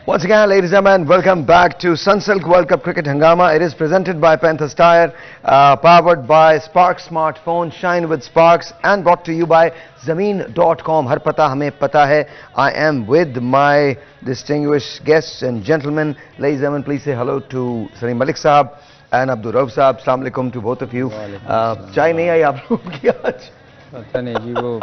Once again, ladies and gentlemen, welcome back to Sunsilk World Cup Cricket Hangama. It is presented by Panthers Tyre, powered by Spark Smartphone, shine with Sparks, and brought to you by Zameen.com. Har pata hame pata hai. I am with my distinguished guests and gentlemen. Ladies and gentlemen, please say hello to Salim Malik Saab and Abdul Rauf Saab. Assalamu alaikum to both of you. Chai nahi aayi aap logon ki aaj? पता नहीं जी वो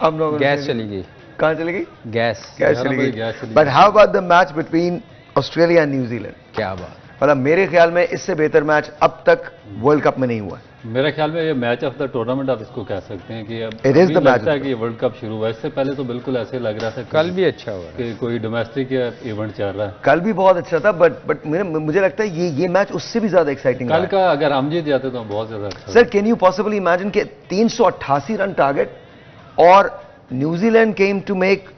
हम लोगों gas चली गई कहाँ चली गई गैस चली गई but how about the match between Australia and New Zealand क्या बात मतलब मेरे ख्याल में इससे बेहतर मैच अब तक वर्ल्ड कप में नहीं हुआ मेरे ख्याल में ये मैच ऑफ द टूर्नामेंट आप इसको कह सकते हैं कि अब It is the लगता match है कि ये वर्ल्ड कप शुरू हुआ इससे पहले तो बिल्कुल ऐसे लग रहा था कल भी अच्छा हुआ कि कोई डोमेस्टिक इवेंट चल रहा है कल भी बहुत अच्छा था बट मुझे लगता है ये मैच उससे भी ज्यादा एक्साइटिंग कल का अगर हम जीत जाते तो बहुत ज्यादा अच्छा sir can you possibly imagine के 388 रन टारगेट और New Zealand came to make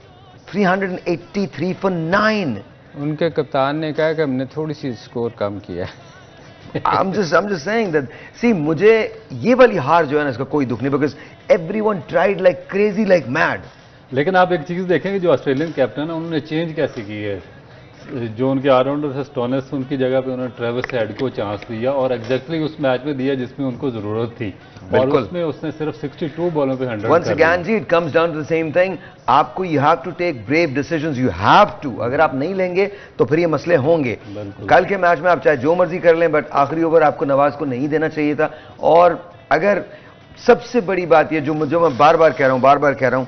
383 for 9 उनके कप्तान ने कहा कि हमने थोड़ी सी स्कोर कम किया I'm just saying that see मुझे ये वाली हार जो है ना इसका कोई दुख नहीं because everyone tried like crazy like mad लेकिन आप एक चीज देखेंगे जो ऑस्ट्रेलियन कैप्टन है उन्होंने चेंज कैसे की है जो उनके ऑलराउंडर थे स्टोनिस उनकी जगह पे उन्होंने ट्रेविस हेड को चांस दिया और एग्जैक्टली उस मैच में दिया जिसमें उनको जरूरत थी और उसमें उसने सिर्फ 62 बॉलों पे 100 Once again ji it comes down to the same thing आपको you have to take brave decisions you have to अगर आप नहीं लेंगे तो फिर ये मसले होंगे कल के मैच में आप चाहे जो मर्जी कर लें बट आखिरी ओवर आपको नवाज को नहीं देना चाहिए था और अगर सबसे बड़ी बात ये जो मैं बार बार कह रहा हूं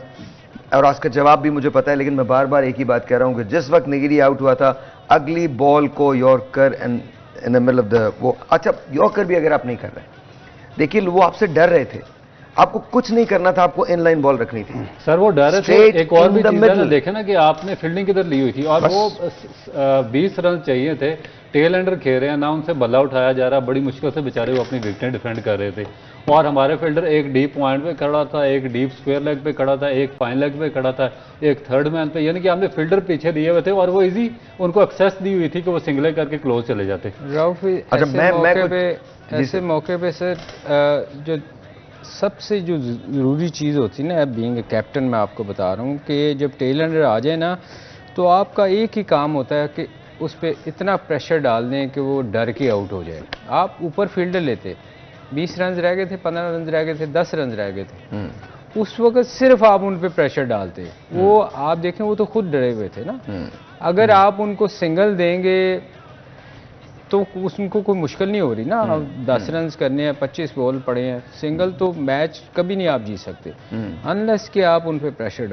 और उसका जवाब भी मुझे पता है लेकिन मैं बार बार एक ही बात कह रहा हूं कि जिस वक्त निगिरी आउट हुआ था अगली बॉल को yorker and in the middle of the वो अच्छा यॉर्कर भी अगर आप नहीं कर रहे देखिए वो आपसे डर रहे थे आपको कुछ नहीं करना था आपको इनलाइन बॉल रखनी थी सर वो डर थे एक और भी चीज है देखे ना कि आपने फील्डिंग किधर ली हुई थी और वो 20 रन चाहिए थे टेल एंडर खेल रहे हैं ना उनसे बल्ला उठाया जा रहा बड़ी मुश्किल से बेचारे वो अपनी विकेटें डिफेंड कर रहे थे और हमारे फील्डर एक डीप पॉइंट पे खड़ा था एक डीप स्क्वायर लेग पे खड़ा था एक फाइन लेग पे खड़ा था एक थर्ड मैन पे यानी कि हमने फील्डर पीछे दिए हुए थे और वो इजी उनको एक्सेस दी हुई थी कि वो सिंगले करके क्लोज चले जाते ऐसे मौके पे सर जो सबसे जो ज़रूरी चीज़ होती है ना बीइंग ए कैप्टन मैं आपको बता रहा हूँ कि जब टेल एंडर आ जाए ना तो आपका एक ही काम होता है कि उस पर इतना प्रेशर डाल दें कि वो डर के आउट हो जाए आप ऊपर फील्डर लेते 20 रन रह गए थे 15 रन रह गए थे 10 रन रह गए थे उस वक्त सिर्फ आप उन पे प्रेशर डालते वो आप देखें वो तो खुद डरे हुए थे ना अगर आप उनको सिंगल देंगे तो उसको कोई मुश्किल नहीं हो रही ना 10 रन करने हैं 25 बॉल पड़े हैं सिंगल तो मैच कभी नहीं आप जीत सकते अनलेस कि आप उन पे प्रेशर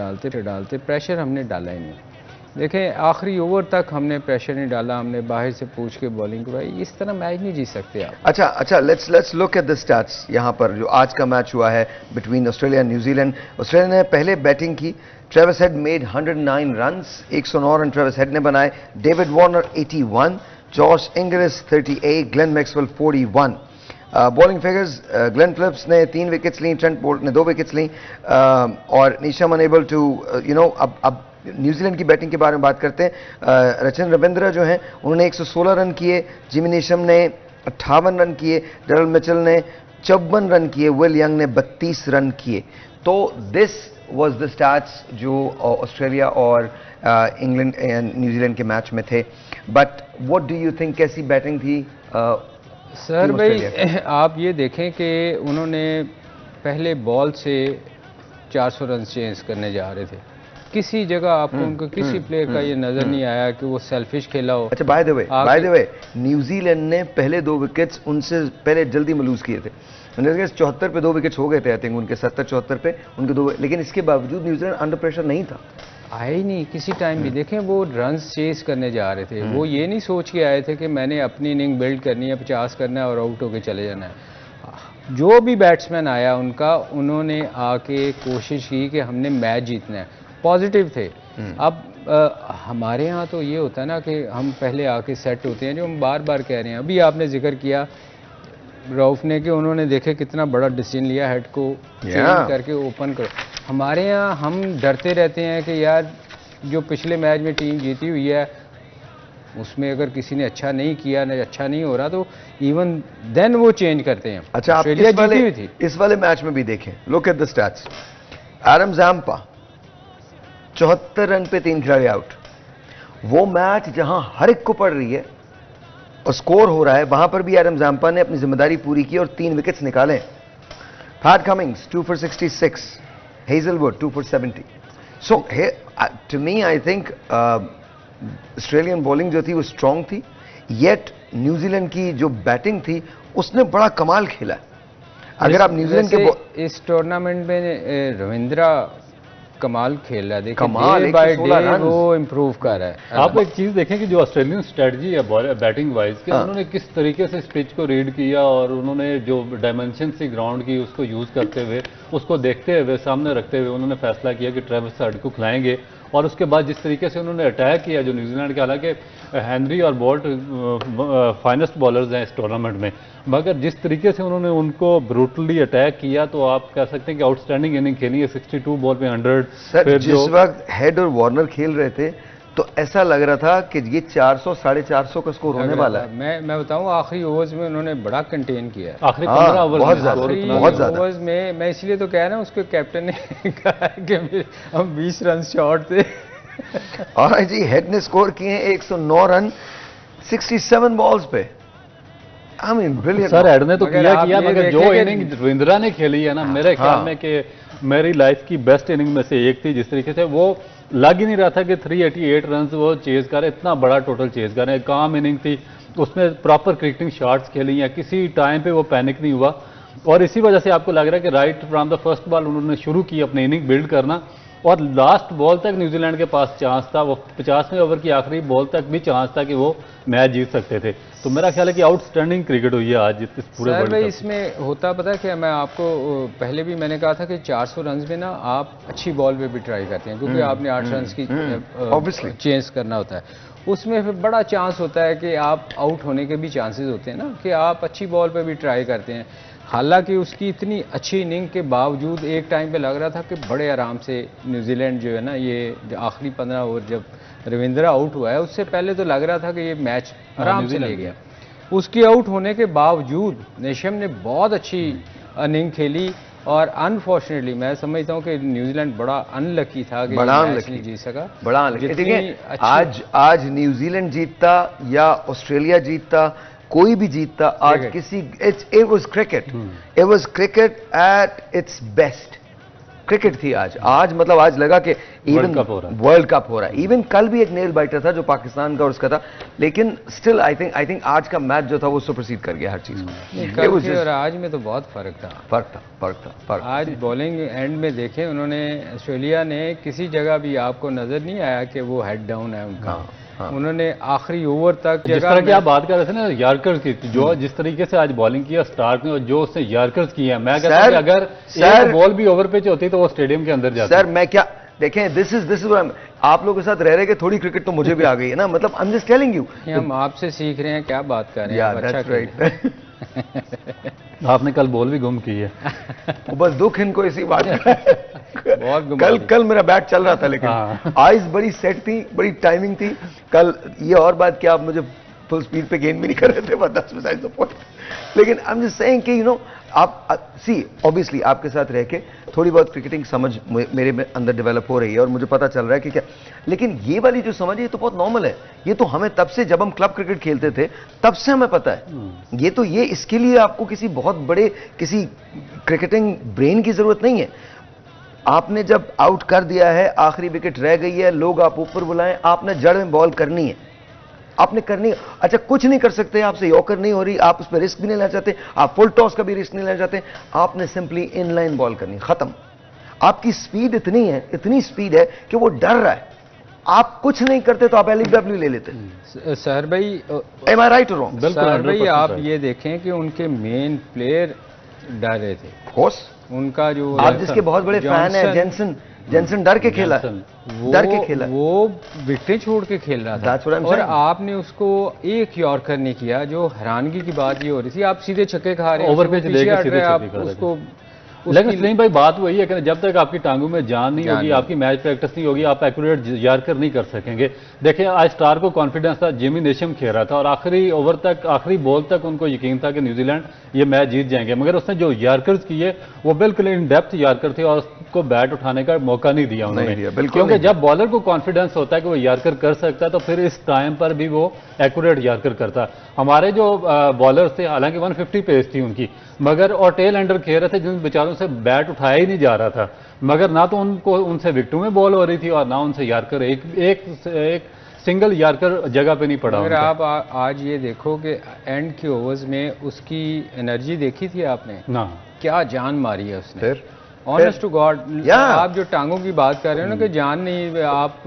डालते प्रेशर हमने डाला ही नहीं देखें आखिरी ओवर तक हमने प्रेशर नहीं डाला हमने बाहर से पूछ के बॉलिंग करवाई इस तरह मैच नहीं जीत सकते आप अच्छा let's look at the stats यहाँ पर जो आज का मैच हुआ है between Australia and New Zealand Australia ने पहले बैटिंग की Travis head made 109 runs 109 run Travis head ने बनाए David Warner 81 Josh Inglis 38 Glenn Maxwell 41 bowling figures Glenn Phillips ने 3 विकेट्स ली ट्रेंट बोल्ट ने 2 विकेट्स ली और नीशम अनेबल टू अब न्यूजीलैंड की बैटिंग के बारे में बात करते हैं रचिन रविंद्र जो हैं उन्होंने 116 रन किए जिमी नीशम ने 58 रन किए डरल मिचेल ने 54 रन किए विल यंग ने 32 रन किए तो दिस वाज द स्टैट्स जो ऑस्ट्रेलिया और इंग्लैंड एंड न्यूजीलैंड के मैच में थे but what do you think कैसी बैटिंग थी सर भाई आप ये देखें कि उन्होंने पहले बॉल से 400 रन चेंज करने जा रहे थे किसी जगह आपको उनको किसी प्लेयर का ये नजर नहीं आया कि वो सेल्फिश खेला हो अच्छा बाय द वे न्यूजीलैंड ने पहले 2 विकेट्स उनसे पहले जल्दी मलूज किए थे 74 पे 2 विकेट्स हो गए थे आई थिंक उनके 70-74 पे उनके 2 लेकिन इसके बावजूद न्यूजीलैंड अंडर प्रेशर नहीं था आए ही नहीं किसी टाइम भी देखें वो रन्स चेस करने जा रहे थे वो ये नहीं सोच के आए थे कि मैंने अपनी इनिंग बिल्ड करनी है 50 करना है और आउट होके चले जाना है जो भी बैट्समैन आया उनका उन्होंने आके कोशिश की कि हमने मैच जीतना है पॉजिटिव थे अब हमारे यहाँ तो ये होता है ना कि हम पहले आके सेट होते हैं जो हम बार बार कह रहे हैं अभी आपने जिक्र किया रऊफ ने कि उन्होंने देखे कितना बड़ा डिसीजन लिया हेड को चेंज करके ओपन करो हमारे यहाँ हम डरते रहते हैं कि यार जो पिछले मैच में टीम जीती हुई है उसमें अगर किसी ने अच्छा नहीं किया ना अच्छा नहीं हो रहा तो इवन देन वो चेंज करते हैं अच्छा आप इस वाले मैच में भी देखें look at the stats Adam Zampa 74 run पे 3 खिलाड़ी आउट। वो मैच जहां हर एक को पड़ रही है और स्कोर हो रहा है, वहां पर भी एडम जाम्पा ने अपनी जिम्मेदारी पूरी की और 3 विकेट्स निकाले। Pat Cummins 2 for 66, Hazlewood 2 for 70। So to me I think Australian bowling जो थी वो स्ट्रांग थी, येट न्यूजीलैंड की जो बैटिंग थी उसने बड़ा कमाल खेला। अगर आप न्यूजीलैंड के इस टूर्नामेंट में रविंद्रा कमाल खेल रहा है, देखिए कमाल, डे बाय 116 डे रन वो इम्प्रूव कर रहा है। आप एक चीज देखें कि जो ऑस्ट्रेलियन स्ट्रेटजी है बैटिंग वाइज के, उन्होंने किस तरीके से इस पिच को रीड किया और उन्होंने जो डायमेंशन थी ग्राउंड की उसको यूज करते हुए, उसको देखते हुए, सामने रखते हुए उन्होंने फैसला किया कि ट्रेविस हेड को खिलाएंगे। और उसके बाद जिस तरीके से उन्होंने अटैक किया जो न्यूजीलैंड के, हालांकि हेनरी और बोल्ट फाइनेस्ट बॉलर्स हैं इस टूर्नामेंट में, मगर जिस तरीके से उन्होंने उनको ब्रूटली अटैक किया तो आप कह सकते हैं कि आउटस्टैंडिंग इनिंग खेली है। 62 बॉल पे 100। सर जिस वक्त हेड और वार्नर खेल रहे थे तो ऐसा लग रहा था कि ये 400 450 का स्कोर होने वाला है। मैं बताऊं आखिरी ओवर्स में उन्होंने बड़ा कंटेन किया, आखिरी 15 ओवर बहुत ज्यादा, बहुत ज्यादा ओवर्स में। मैं इसलिए तो कह रहा हूं उसके कैप्टन ने कहा कि हम 20 रन शॉर्ट थे। और जी हेड ने स्कोर किए 109 रन 67 बॉल्स पे। I mean brilliant sir head ने तो किया मगर जो इनिंग रविंद्रा ने खेली है ना, मेरे ख्याल में कि मेरी लाइफ की बेस्ट इनिंग में से एक थी। जिस तरीके से वो लग ही नहीं रहा था कि 388 रन वो चेज कर रहे, इतना बड़ा टोटल चेज कर रहे हैं। काम इनिंग थी, उसमें प्रॉपर क्रिकेटिंग शॉट्स खेली हैं, किसी टाइम पे वो पैनिक नहीं हुआ। और इसी वजह से आपको लग रहा है कि right from the first ball उन्होंने शुरू की अपनी इनिंग बिल्ड करना, और लास्ट बॉल तक न्यूजीलैंड के पास चांस था। वो 50वें ओवर की आखिरी बॉल तक भी चांस था कि वो मैच जीत सकते थे। तो मेरा ख्याल है कि आउटस्टैंडिंग क्रिकेट हुई है आज इस पूरे वर्ल्ड कप। इसमें होता पता है क्या, मैं आपको पहले भी मैंने कहा था कि 400 रन में ना आप अच्छी बॉल पे भी ट्राई करते हैं, क्योंकि आपने 8 रन की ऑब्वियसली चेंज करना होता है। उसमें फिर बड़ा चांस होता है कि आप आउट होने के भी चांसेस होते हैं ना, कि आप अच्छी बॉल पे भी ट्राई करते हैं। हालांकि उसकी इतनी अच्छी इनिंग के बावजूद एक टाइम पे लग रहा था कि बड़े आराम से न्यूजीलैंड जो है ना, ये आखिरी 15 ओवर जब रविंद्रा आउट हुआ है उससे पहले तो लग रहा था कि ये मैच आराम से ले गया। उसके आउट होने के बावजूद नेशम ने बहुत अच्छी इनिंग खेली, और अनफॉर्चुनेटली मैं समझता हूं कि न्यूजीलैंड बड़ा अनलकी था कि मैच नहीं जीत सका। बड़ा अनलकी। आज न्यूजीलैंड जीतता या ऑस्ट्रेलिया जीतता, कोई भी जीतता आज किसी, it was cricket, it was cricket at its best. Cricket थी आज मतलब आज लगा कि इवन वर्ल्ड कप हो रहा है। इवन कल भी एक नेल बाइटर था जो पाकिस्तान का और उसका था, लेकिन स्टिल आई थिंक आज का मैच जो था वो सुपरसीड कर गया हर चीज को। और आज में तो बहुत फर्क था। आज बॉलिंग एंड में देखें उन्होंने, ऑस्ट्रेलिया ने किसी जगह भी आपको नजर नहीं आया कि वो हेड डाउन है उनका। उन्होंने आखिरी ओवर तक, जिस तरह की आप बात कर रहे थे ना यार्कर्स की, जो जिस तरीके से आज बॉलिंग किया स्टार्क ने और जो उसने यार्कर्स किया, मैं कहता हूं कि अगर एक बॉल भी ओवर पिच होती तो वो स्टेडियम के अंदर जाती। सर मैं क्या देखें, दिस इज आप लोगों के साथ रह रहे के थोड़ी क्रिकेट तो मुझे भी आ गई है ना, मतलब I am just telling you, हम आपसे सीख रहे हैं, क्या बात कर रहे हैं। अच्छा राइट। आपने कल बॉल भी गुम की है। बस दुख इनको इसी बात का। कल मेरा बैट चल रहा था, लेकिन आइज बड़ी सेट थी, बड़ी टाइमिंग थी कल। ये और बात कि आप मुझे फुल स्पीड पे गेंद भी नहीं कर रहे थे, but that's besides the point. लेकिन आई एम जस्ट सेइंग कि यू नो, आप सी ऑब्वियसली आपके साथ रह के थोड़ी बहुत क्रिकेटिंग समझ मेरे में अंदर डेवलप हो रही है और मुझे पता चल रहा है कि क्या, लेकिन ये वाली जो समझ है ये तो बहुत नॉर्मल है। ये तो हमें तब से, जब हम क्लब क्रिकेट खेलते थे तब से हमें पता है। ये तो ये इसके लिए आपको किसी बहुत बड़े किसी क्रिकेटिंग ब्रेन की जरूरत नहीं है। आपने जब आउट कर दिया है, आखिरी विकेट रह गई है, लोग आप ऊपर बुलाएं, आपने जड़ में बॉल करनी है, आपने करनी। अच्छा कुछ नहीं कर सकते, आपसे यॉर्कर नहीं हो रही, आप उस पर रिस्क भी नहीं लेना चाहते, आप फुल टॉस का भी रिस्क नहीं लेना चाहते, आपने सिंपली इनलाइन बॉल करनी, खत्म। आपकी स्पीड इतनी है, इतनी स्पीड है कि वो डर रहा है, आप कुछ नहीं करते तो आप एलबीडब्ल्यू ले लेते। सहर भाई, एम आई राइट और रॉन्ग? सहर भाई आप ये देखें कि उनके मेन प्लेयर डर रहे थे। ऑफ कोर्स उनका जो, आप जिसके बहुत बड़े फैन है, जेंसन डर के खेला, डर के खेला, वो विकेटें छोड़ के खेल रहा था, और आपने उसको एक यॉर्कर नहीं किया। जो हैरानगी की बात ये हो रही थी, आप सीधे छक्के खा रहे हैं, ओवर पे पीछे हट रहे हैं, आप उसको लेकिन सलीम भाई बात वही है कि जब तक आपकी टांगों में जान नहीं होगी, आपकी मैच प्रैक्टिस नहीं होगी, आप एक्यूरेट यार्कर नहीं कर सकेंगे। देखिए आज स्टार को कॉन्फिडेंस था, जिमी नेशम खेल रहा था और आखिरी ओवर तक, आखिरी बॉल तक उनको यकीन था कि न्यूजीलैंड ये मैच जीत जाएंगे, मगर उसने जो यार्कर्स किए वो बिल्कुल इन डेप्थ यार्कर थे और उसको बैट उठाने का मौका नहीं दिया उन्होंने, क्योंकि जब बॉलर को कॉन्फिडेंस होता है कि वो यार्कर कर सकता है तो फिर इस टाइम पर भी वो एक्यूरेट यार्कर करता। हमारे जो बॉलर्स थे, हालांकि 150 पेस थी उनकी, मगर और टेल एंडर खेल रहे थे जिन बेचारों से बैट उठाया ही नहीं जा रहा था, मगर ना तो उनको उनसे विकेटों में बॉल हो रही थी और ना उनसे यार्कर एक सिंगल यार्कर जगह पे नहीं पड़ा। अगर आप आज ये देखो कि एंड के ओवर्स में उसकी एनर्जी देखी थी आपने ना, क्या जान मारी है उसने, ऑनेस्ट टू गॉड। आप जो टांगों की बात कर रहे हो ना कि जान नहीं, आप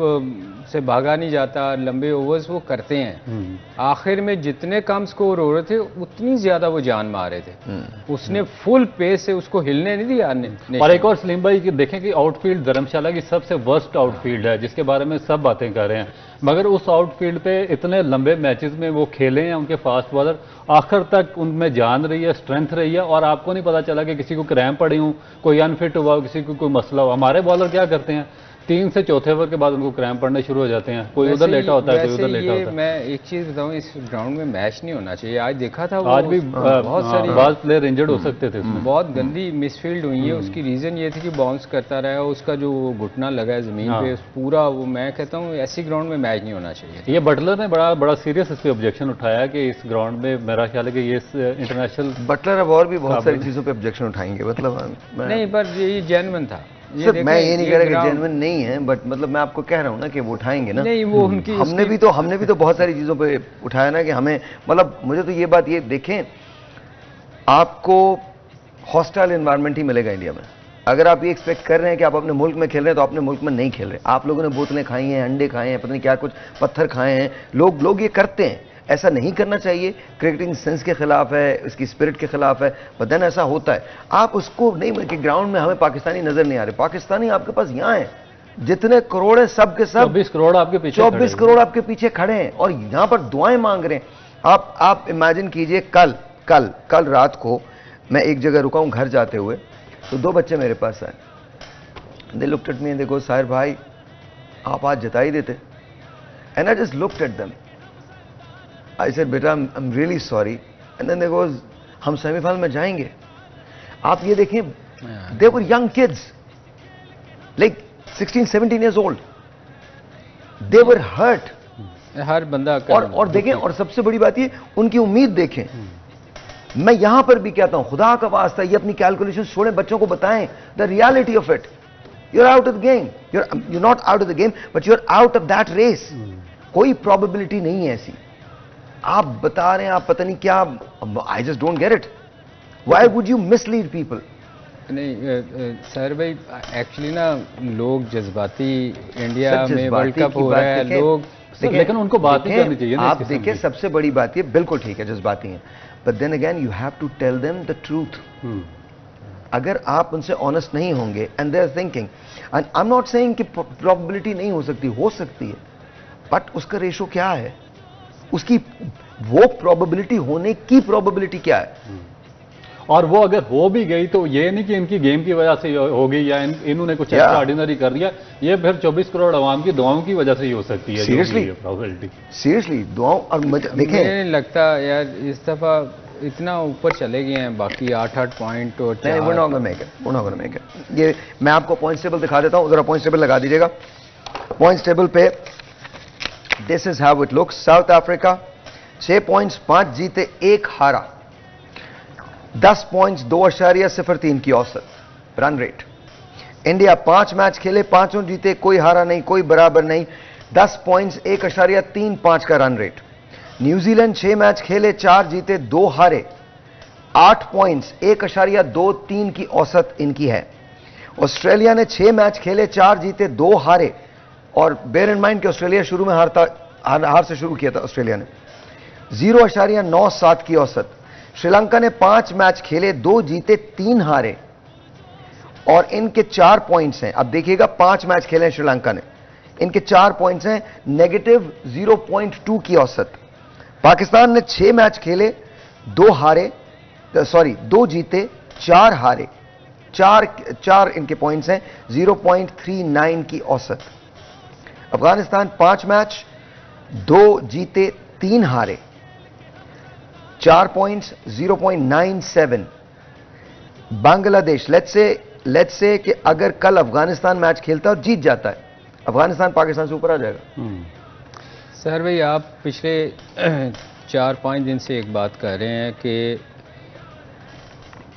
से भागा नहीं जाता, लंबे ओवर्स वो करते हैं, आखिर में जितने कम स्कोर हो रहे थे उतनी ज्यादा वो जान मार रहे थे, उसने फुल पेस से उसको हिलने नहीं दिया। और एक और सलीम भाई कि देखें कि आउटफील्ड धर्मशाला की सबसे वर्स्ट आउटफील्ड है जिसके बारे में सब बातें कर रहे हैं, मगर उस आउटफील्ड पे इतने लंबे मैचेस में वो खेले हैं, उनके फास्ट बॉलर आखिर तक उनमें जान रही है, स्ट्रेंथ रही है और आपको नहीं पता चला कि किसी को क्रैम्प पड़ी हूँ, कोई अनफिट हुआ, किसी को कोई मसला हुआ। हमारे बॉलर क्या करते हैं, 3 से चौथे ओवर के बाद उनको क्रैम्प पड़ने शुरू हो जाते हैं, कोई उधर लेटा होता है, कोई उधर लेटा होता है। मैं एक चीज बताऊं, इस ग्राउंड में मैच नहीं होना चाहिए। आज देखा था, आज भी बहुत सारी बात प्लेयर इंजर्ड हो सकते थे उसमें, बहुत गंदी मिसफील्ड हुई है। उसकी रीजन ये थी कि बाउंस करता रहा, उसका जो घुटना लगा है जमीन पे पूरा, वो मैं कहता हूँ ऐसी ग्राउंड में मैच नहीं होना चाहिए। ये बटलर ने बड़ा सीरियस इस पे ऑब्जेक्शन उठाया कि इस ग्राउंड में, मेरा ख्याल है कि ये इंटरनेशनल बटलर अब और भी बहुत सारी चीजों पे ऑब्जेक्शन उठाएंगे, मतलब नहीं, पर ये जेन्युइन था। सर मैं ये नहीं कह रहा कि जेन्युइन नहीं है, बट मतलब मैं आपको कह रहा हूँ ना कि वो उठाएंगे ना। नहीं, वो उनकी हमने भी तो बहुत सारी चीजों पे उठाया ना कि हमें, मतलब मुझे तो ये बात, ये देखें, आपको हॉस्टाइल एनवायरनमेंट ही मिलेगा इंडिया में। अगर आप ये एक्सपेक्ट कर रहे हैं कि आप अपने मुल्क में खेल रहे हैं तो अपने मुल्क में नहीं खेल रहे। आप लोगों ने बोतलें खाई हैं, अंडे खाए हैं, पता नहीं क्या कुछ पत्थर खाए हैं, लोग ये करते हैं। ऐसा नहीं करना चाहिए, क्रिकेटिंग सेंस के खिलाफ है, इसकी स्पिरिट के खिलाफ है, पर देन ऐसा होता है। आप उसको नहीं कि ग्राउंड में हमें पाकिस्तानी नजर नहीं आ रहे, पाकिस्तानी आपके पास यहाँ है, जितने करोड़ है सब के सब 24 करोड़ आपके पीछे, 24 करोड़ आपके पीछे खड़े हैं और यहाँ पर दुआएं मांग रहे हैं। आप इमेजिन कीजिए, कल रात को मैं एक जगह रुका हूं घर जाते हुए, तो 2 बच्चे मेरे पास आए। They looked at me and they go, Sahir भाई आप आज जता ही देते। And I just looked at them, I said, बेटा I'm really sorry. And then they goes, हम सेमीफाइनल में जाएंगे। आप ये देखें, they were young kids, like 16-17 years old. They were hurt. हर बंदा और देखें, और सबसे बड़ी बात ये, उनकी उम्मीद देखें। मैं यहां पर भी कहता हूं, खुदा का वास्ता ये अपनी कैलकुलेशन छोड़ें, बच्चों को बताएं the reality of it. You're out of the game. You're not out of the game, but you're out of that race. कोई probability नहीं है ऐसी। आप बता रहे हैं, आप पता नहीं क्या, I just don't get it, why would you mislead people. नहीं सर भाई, एक्चुअली ना लोग जज्बाती, इंडिया में वर्ल्ड कप हो रहा है, लोग, लेकिन उनको बात नहीं करनी चाहिए। आप देखिए, सबसे बड़ी बात ये, बिल्कुल ठीक है जज्बाती हैं, but then again you have to tell them the truth. अगर आप उनसे ऑनेस्ट नहीं होंगे, and they are thinking, and I am not saying कि प्रोबेबिलिटी नहीं हो सकती है, बट उसका रेशो क्या है, उसकी वो प्रोबेबिलिटी होने की प्रोबेबिलिटी क्या है। और वो अगर हो भी गई तो ये नहीं कि इनकी गेम की वजह से हो गई या इन्होंने कुछ एक्स्ट्रा ऑर्डिनरी कर दिया, ये फिर 24 करोड़ अवाम की दुआओं की वजह से ही हो सकती है। सीरियसली दुआओं। और देखें, मुझे लगता यार इस दफा इतना ऊपर चले गए हैं, बाकी 8 पॉइंट और we're not gonna make it। ये मैं आपको पॉइंट्स टेबल दिखा देता हूं, जरा पॉइंट्स टेबल लगा दीजिएगा। पॉइंट्स टेबल पे this is how it looks. South Africa 6 points, 5 जीते 1 हारा, 10 पॉइंट्स 2.03 की औसत रन रेट। इंडिया 5 मैच खेले, 5 जीते, कोई हारा नहीं, कोई बराबर नहीं, 10 पॉइंट्स 1.35 का रन रेट। न्यूजीलैंड 6 मैच खेले, 4 जीते 2 हारे, 8 पॉइंट्स 1.23 की औसत इनकी है। ऑस्ट्रेलिया ने 6 मैच खेले, 4 जीते 2 हारे, और बेयर इन माइंड कि ऑस्ट्रेलिया शुरू में हार से शुरू किया था ऑस्ट्रेलिया ने, 0.97 की औसत। श्रीलंका ने 5 मैच खेले, 2 जीते 3 हारे, और इनके 4 पॉइंट्स हैं। अब देखिएगा, 5 मैच खेले श्रीलंका ने, इनके 4 पॉइंट्स हैं, -0.2 की औसत। पाकिस्तान ने 6 मैच खेले, 2 जीते 4 हारे, चार इनके पॉइंट्स हैं, 0.39 की औसत। अफगानिस्तान 5 मैच, 2 जीते 3 हारे, 4 पॉइंट्स, 0.97। बांग्लादेश, लेट्स से कि अगर कल अफगानिस्तान मैच खेलता और जीत जाता है, अफगानिस्तान पाकिस्तान से ऊपर आ जाएगा। सर भाई, आप पिछले 4-5 दिन से एक बात कर रहे हैं कि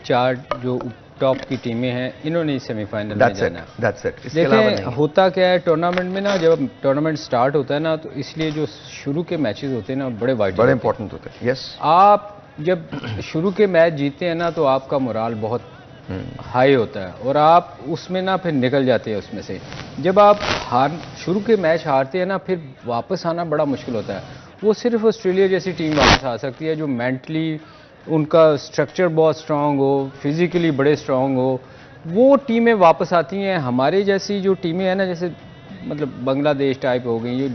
4 जो टॉप की टीमें हैं इन्होंने ही सेमीफाइनल में जाना है। देखें होता क्या है टूर्नामेंट में ना, जब टूर्नामेंट स्टार्ट होता है ना, तो इसलिए जो शुरू के मैचेस होते हैं ना बड़े इंपॉर्टेंट होते हैं। यस, आप जब शुरू के मैच जीतते हैं ना तो आपका मोराल बहुत हाई होता है और आप उसमें ना फिर निकल जाते हैं उसमें से। जब आप शुरू के मैच हारते हैं ना, फिर वापस आना बड़ा मुश्किल होता है। वो सिर्फ ऑस्ट्रेलिया जैसी टीम वापस आ सकती है जो मेंटली उनका स्ट्रक्चर बहुत स्ट्रांग हो, फिजिकली बड़े स्ट्रांग हो, वो टीमें वापस आती हैं। हमारे जैसी जो टीमें हैं ना, जैसे मतलब बांग्लादेश टाइप हो गई, ये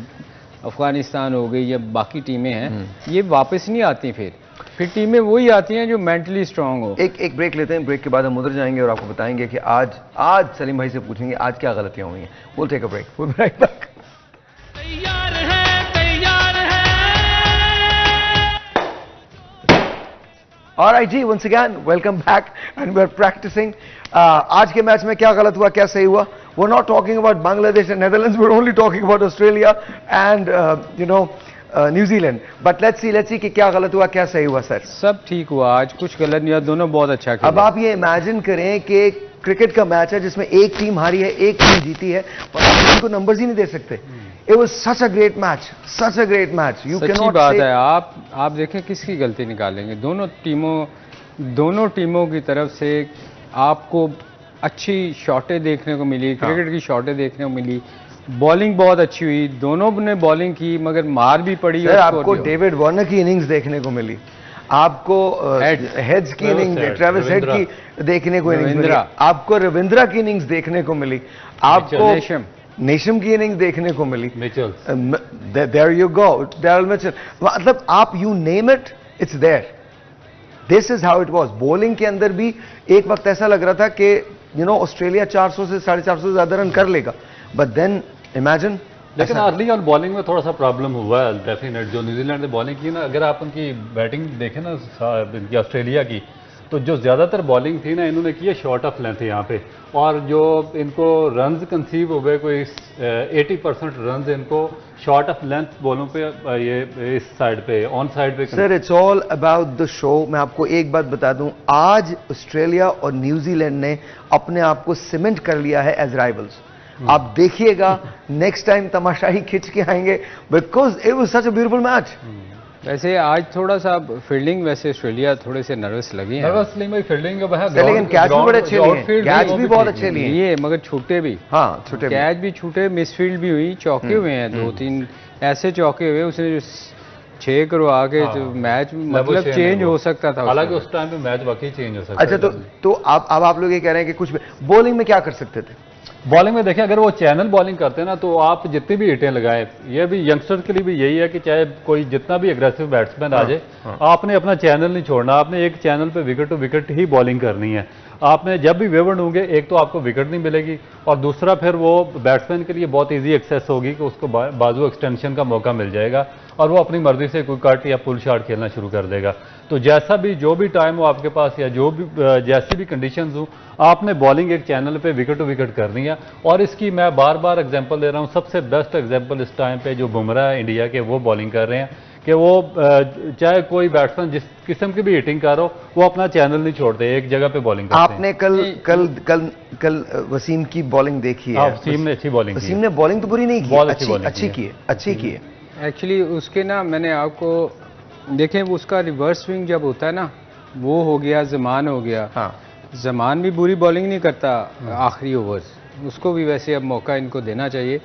अफगानिस्तान हो गई या बाकी टीमें हैं, ये वापस नहीं आती। फिर टीमें वही आती हैं जो मेंटली स्ट्रांग हो। एक ब्रेक लेते हैं, ब्रेक के बाद हम उधर जाएंगे और आपको बताएंगे कि आज सलीम भाई से पूछेंगे आज क्या गलतियां हुई हैं। Will take a break, will be right back. All right, जी, once again, welcome back, and we're practicing. आज के मैच में क्या गलत हुआ, क्या सही हुआ? We're not talking about Bangladesh and Netherlands. We're only talking about Australia and New Zealand. But let's see कि क्या गलत हुआ, क्या सही हुआ, सर? सब ठीक हुआ, आज कुछ गलत नहीं हुआ, दोनों बहुत अच्छा खेले। अब आप ये इमेजिन करें कि क्रिकेट का मैच है जिसमें एक टीम हारी है, एक टीम जीती है, और आप उनको नंबर्स ही नहीं दे सकते। It was such a great match, such a great match. You सच्ची cannot बात say... है। आप देखें किसकी गलती निकालेंगे। दोनों टीमों की तरफ से आपको अच्छी शॉटें देखने को मिली, क्रिकेट की शॉटें देखने को मिली, बॉलिंग बहुत अच्छी हुई, दोनों ने बॉलिंग की मगर मार भी पड़ी। सर, आपको डेविड वार्नर की इनिंग्स देखने को मिली, आपको हेड्स की इनिंग्स, ट्रेविस हेड की देखने को इनिंग्स मिली, आपको रविंद्रा की इनिंग्स देखने को मिली, आपको नेशम की इनिंग्स देखने को मिली, there you go, Daryl Mitchell, मतलब आप you name it, it's there. This is how it was. Bowling के अंदर भी एक वक्त ऐसा लग रहा था कि ऑस्ट्रेलिया 400 से 450 से ज्यादा रन कर लेगा, बट देन इमेजिन। लेकिन अर्ली ऑन बॉलिंग में थोड़ा सा प्रॉब्लम हुआ है डेफिनेट। जो न्यूजीलैंड ने बॉलिंग की ना, अगर आप उनकी बैटिंग देखें ना इनकी ऑस्ट्रेलिया की, तो जो ज़्यादातर बॉलिंग थी ना इन्होंने की है शॉर्ट ऑफ लेंथ यहाँ पे, और जो इनको रन्स कंसीव हो गए कोई 80% रन्स इनको शॉर्ट ऑफ लेंथ बॉलों पे ये इस साइड पे ऑन साइड पे। Sir, it's all about the show. मैं आपको एक बात बता दूं, आज ऑस्ट्रेलिया और न्यूजीलैंड ने अपने आप को सीमेंट कर लिया है एज राइवल्स। आप देखिएगा नेक्स्ट टाइम तमाशा ही खिंच के आएंगे, because it was such a beautiful match. वैसे आज थोड़ा सा फील्डिंग, वैसे ऑस्ट्रेलिया थोड़े से नर्वस लगी है। नर्वस नहीं भाई, फील्डिंग लेकिन कैच भी बड़े अच्छे लिए, कैच भी बहुत अच्छे लिए, मगर छूटे भी। हाँ, छूटे कैच भी छूटे, मिसफील्ड भी हुई, चौके हुए हैं 2-3 ऐसे चौके हुए, उसने जो 6 करवा के जो मैच मतलब चेंज हो सकता था। हालांकि उस टाइम पे मैच वाकई चेंज हो सकता। अच्छा, तो अब आप लोग ये कह रहे हैं कि कुछ बॉलिंग में क्या कर सकते थे? बॉलिंग में देखें, अगर वो चैनल बॉलिंग करते हैं ना, तो आप जितनी भी हिटें लगाए, ये भी यंगस्टर्स के लिए भी यही है कि चाहे कोई जितना भी एग्रेसिव बैट्समैन आ जाए, आपने अपना चैनल नहीं छोड़ना, आपने एक चैनल पे विकेट टू विकेट ही बॉलिंग करनी है। आपने जब भी वेवर्ड होंगे, एक तो आपको विकेट नहीं मिलेगी, और दूसरा फिर वो बैट्समैन के लिए बहुत ईजी एक्सेस होगी कि उसको बाजू एक्सटेंशन का मौका मिल जाएगा और वो अपनी मर्जी से कोई कट या पुल शॉट खेलना शुरू कर देगा। तो जैसा भी जो भी टाइम हो आपके पास या जो भी जैसी भी कंडीशंस हो, आपने बॉलिंग एक चैनल पे विकेट टू विकेट करनी है। और इसकी मैं बार बार एग्जांपल दे रहा हूँ, सबसे बेस्ट एग्जांपल इस टाइम पे जो बुमराह है इंडिया के, वो बॉलिंग कर रहे हैं कि वो चाहे कोई बैट्समैन जिस किस्म की भी हिटिंग कर हो, वो अपना चैनल नहीं छोड़ते, एक जगह पे बॉलिंग करते हैं। आपने कल वसीम की बॉलिंग देखी है? वसीम ने अच्छी बॉलिंग की। वसीम ने बॉलिंग तो बुरी नहीं की, अच्छी की है। एक्चुअली उसके ना, मैंने आपको देखें, वो उसका रिवर्स स्विंग जब होता है ना, वो हो गया, जमान हो गया। हाँ, जमान भी बुरी बॉलिंग नहीं करता आखिरी ओवर्स, उसको भी वैसे अब मौका इनको देना चाहिए।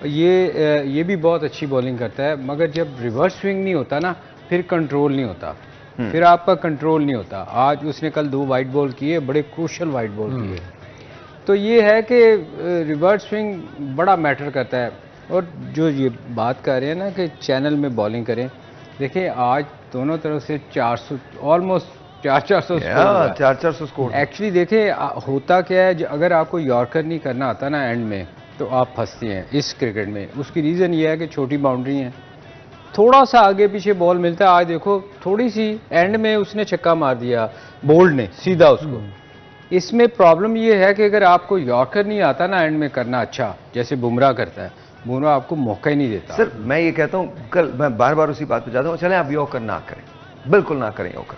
ये भी बहुत अच्छी बॉलिंग करता है, मगर जब रिवर्स स्विंग नहीं होता ना, फिर कंट्रोल नहीं होता, फिर आपका कंट्रोल नहीं होता। आज उसने कल 2 वाइड बॉल किए, बड़े क्रूशल वाइड बॉल किए। तो ये है कि रिवर्स स्विंग बड़ा मैटर करता है। और जो ये बात कर रहे हैं ना कि चैनल में बॉलिंग करें, देखिए आज दोनों तरफ से 400 ऑलमोस्ट 400 400 स्कोर। एक्चुअली देखिए होता क्या है, अगर आपको यॉर्कर नहीं करना आता ना एंड में, तो आप फंसते हैं इस क्रिकेट में। उसकी रीज़न ये है कि छोटी बाउंड्री है, थोड़ा सा आगे पीछे बॉल मिलता है। आज देखो थोड़ी सी एंड में उसने छक्का मार दिया बोल्ड ने सीधा उसको। इसमें प्रॉब्लम ये है कि अगर आपको यॉर्कर नहीं आता ना एंड में करना अच्छा, जैसे बुमराह करता है, बुमराह आपको मौका ही नहीं देता। सर मैं ये कहता हूँ, कल मैं बार बार उसी बात पे जाता हूँ, चले आप यॉर्कर ना करें, बिल्कुल ना करें यॉर्कर,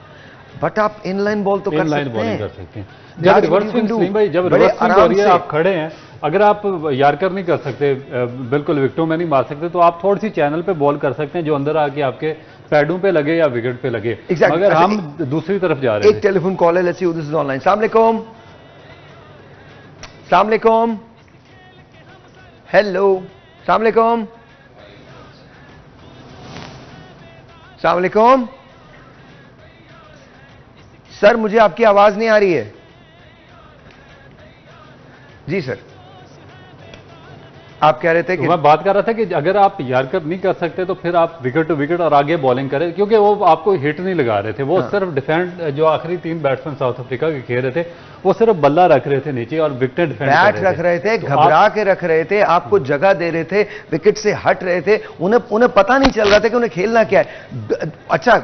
बट आप इनलाइन बॉल तो कर सकते हैं। जब रिवर्स स्विंग सलीम भाई, जब रिवर्स स्विंग हो रही है, आप खड़े हैं, अगर आप यॉर्कर नहीं कर सकते, बिल्कुल विकेटों में नहीं मार सकते, तो आप थोड़ी सी चैनल पे बॉल कर सकते हैं जो अंदर आके आपके पैडों पे लगे या विकेट पे लगे। अगर हम दूसरी तरफ जा रहे हैं। एक टेलीफोन कॉल है, let's see who this is online. अस्सलाम वालेकुम। अस्सलाम वालेकुम। हेलो, अस्सलाम वालेकुम। अस्सलाम वालेकुम सर, मुझे आपकी आवाज नहीं आ रही है। जी सर, आप कह रहे थे कि मैं बात कर रहा था कि अगर आप यॉर्कर नहीं कर सकते तो फिर आप विकेट टू विकेट और आगे बॉलिंग करें, क्योंकि वो आपको हिट नहीं लगा रहे थे। वो सिर्फ डिफेंड, जो आखिरी 3 बैट्समैन साउथ अफ्रीका के खेल रहे थे, वो सिर्फ बल्ला रख रहे थे नीचे और विकेट डिफेंड बैट रख रहे थे, घबरा के रख रहे थे, आपको जगह दे रहे थे, विकेट से हट रहे थे, उन्हें पता नहीं चल रहा था कि उन्हें खेलना क्या है। अच्छा,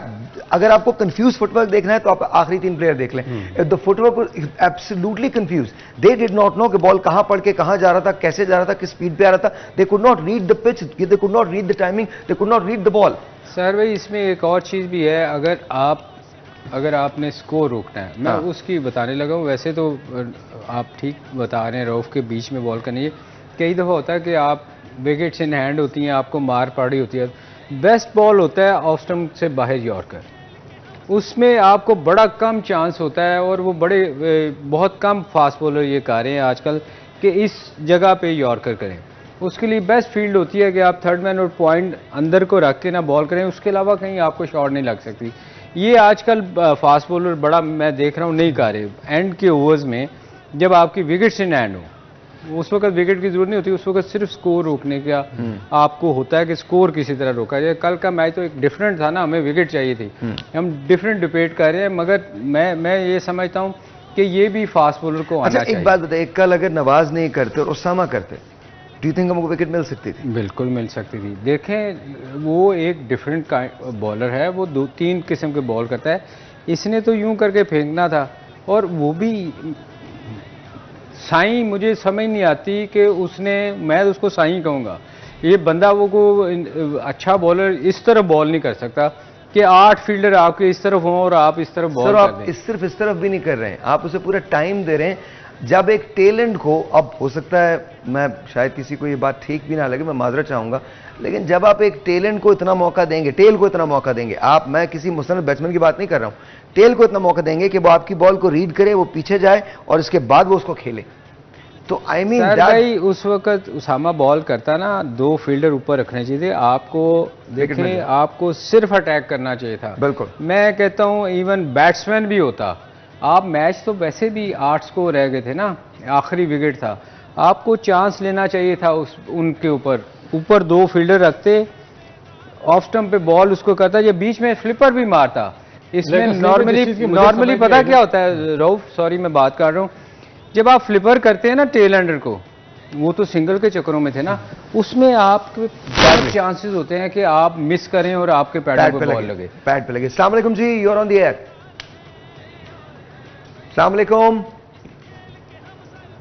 अगर आपको कंफ्यूज फुटवर्क देखना है तो आप आखिरी 3 प्लेयर देख लें। The footwork was absolutely confuse, they did not know कि बॉल कहां पड़ के कहां जा रहा था, कैसे जा रहा था, किस स्पीड पे आ रहा था। They could not read the pitch, they could not read the timing, they could not read the ball. Sir भाई इसमें एक और चीज भी है, अगर आपने स्कोर रोकना है, मैं उसकी बताने लगा हूं। वैसे तो आप ठीक बता रहे हैं, रऊफ के बीच में बॉल करनी है। कई दफा होता है कि आप विकेट्स इन हैंड होती हैं, आपको मार पड़ी होती है, बेस्ट बॉल होता है ऑफ स्टंप से बाहर यॉर्कर, उसमें आपको बड़ा कम चांस होता है। और वो बहुत कम फास्ट बॉलर ये कर रहे हैं आजकल कि इस जगह पे यॉर्कर करें। उसके लिए बेस्ट फील्ड होती है कि आप थर्ड मैन और पॉइंट अंदर को रख के ना बॉल करें, उसके अलावा कहीं आपको शॉट नहीं लग सकती। ये आजकल फास्ट बॉलर बड़ा मैं देख रहा हूँ नहीं कर रहे। एंड के ओवर्स में जब आपकी विकेट्स इन हैंड हो, उस वक्त विकेट की जरूरत नहीं होती, उस वक्त सिर्फ स्कोर रोकने का आपको होता है कि स्कोर किसी तरह रोका जाए। कल का मैच तो एक डिफरेंट था ना, हमें विकेट चाहिए थी, हम डिफरेंट डिबेट कर रहे हैं, मगर मैं ये समझता हूं कि ये भी फास्ट बॉलर को आना चाहिए। एक बात बताइए, कल अगर नवाज नहीं करते और उसामा करते, डू यू थिंक हमको विकेट मिल सकती थी? बिल्कुल मिल सकती थी। देखें वो एक डिफरेंट बॉलर है, वो 2-3 किस्म के बॉल करता है। इसने तो यूं करके फेंकना था, और वो भी साईं, मुझे समझ नहीं आती कि उसने, मैं उसको साईं कहूँगा, ये बंदा वो को अच्छा बॉलर इस तरफ बॉल नहीं कर सकता कि 8 फील्डर आपके इस तरफ हों और आप इस तरफ बॉल कर दें। सिर्फ इस तरफ भी नहीं कर रहे हैं, आप उसे पूरा टाइम दे रहे हैं। जब एक टैलेंट को, अब हो सकता है मैं शायद किसी को ये बात ठीक भी ना लगे, मैं माजरत चाहूंगा, लेकिन जब आप एक टैलेंट को इतना मौका देंगे, टेल को इतना मौका देंगे, मैं किसी मुस्तनद बैट्समैन की बात नहीं कर रहा हूं, टेल को इतना मौका देंगे कि वो आपकी बॉल को रीड करे, वो पीछे जाए और इसके बाद वो उसको खेले, तो आई मीन भाई उस वक्त उसामा बॉल करता ना, 2 फील्डर ऊपर रखने चाहिए थे आपको। देखें आपको सिर्फ अटैक करना चाहिए था। बिल्कुल, मैं कहता हूं इवन बैट्समैन भी होता, आप मैच तो वैसे भी 8 स्कोर रह गए थे ना, आखिरी विकेट था, आपको चांस लेना चाहिए था उनके ऊपर 2 फील्डर रखते, ऑफ स्टंप पे बॉल उसको करता, या बीच में फ्लिपर भी मारता। इसमें नॉर्मली पता क्या होता है रऊफ, सॉरी मैं बात कर रहा हूं, जब आप फ्लिपर करते हैं ना टेल एंडर को, वो तो सिंगल के चक्करों में थे ना, उसमें आपके चांसेस होते हैं कि आप मिस करें और आपके पैड पे बॉल लगे, पैड पे लगे। अस्सलाम वालेकुम जी, you are on the air. अस्सलाम वालेकुम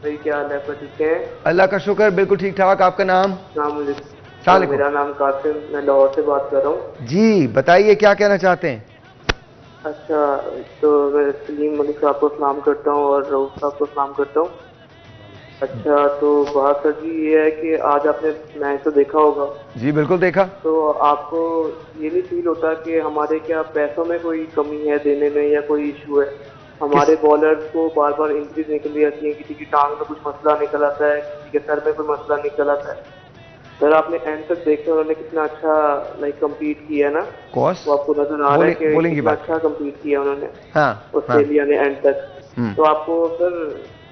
भाई, क्या हाल है? ठीक है, अल्लाह का शुक्र, बिल्कुल ठीक ठाक। आपका नाम? मेरा नाम कासिम, मैं लाहौर से बात कर रहा हूँ। जी बताइए, क्या कहना चाहते हैं? अच्छा, तो मैं सलीम मलिक साहब को सलाम करता हूँ और रऊफ साहब को सलाम करता हूँ। अच्छा, तो बात सर जी ये है कि आज आपने मैच तो देखा होगा? जी बिल्कुल देखा। तो आपको ये नहीं फील होता कि हमारे क्या पैसों में कोई कमी है देने में, या कोई इशू है? हमारे बॉलर्स को बार बार इंजरीज निकल जाती है, किसी की टांग में कुछ मसला निकल आता है, किसी के सर में कोई मसला निकल आता है। सर आपने एंड तक देखा, उन्होंने कितना अच्छा कम्पीट किया ना, वो आपको नजर आ रहा है कि कितना अच्छा कम्पीट किया उन्होंने, ऑस्ट्रेलिया ने एंड तक। तो आपको सर